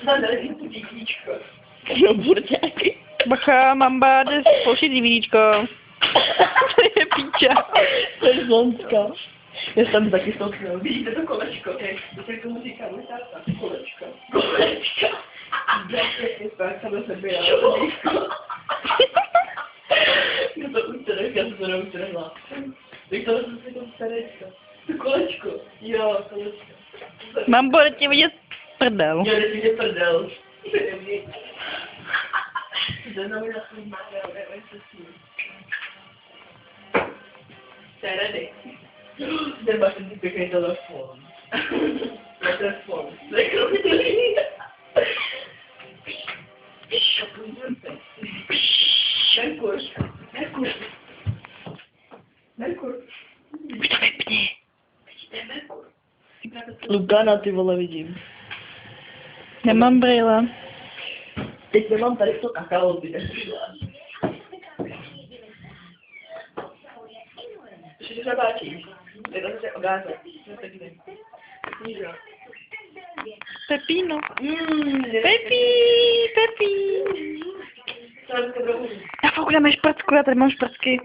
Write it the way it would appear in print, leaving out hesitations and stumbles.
Zadali tu dítíčko. No, burďáky. Bacha, mamba, jde spolčit víčko. To je píča. To je Zlonska. Já jsem taky stoupnul. Vidíte to kolečko? Jak tomu říkám, táta, kolečko. Kolečko. Bratě, pak jsem do sebe jela. Kdo to úterek, já jsem to neutrhla. Tak to jsem si to starečko. To kolečko. Jo, kolečko. Mambo, jde tě vidět prdel. Jo, jde vidět prdel. Znamená svůj mága, nevím, co s tím. Jste ready? Zde máš ten pěkný telefon. Telefon. To je kromě. Merkur. Merkur. Merkur. Už to vypni. Vidíte Merkur? Lugana, ty vole, vidím. Nemám brýle. Teď nemám tady to kakao, ty nepřišla. Ještě se páčí. Je to zase ogáze. Pepino. Pepi, Pepi. Já fakt dáme šprcku, já tady mám šprcky.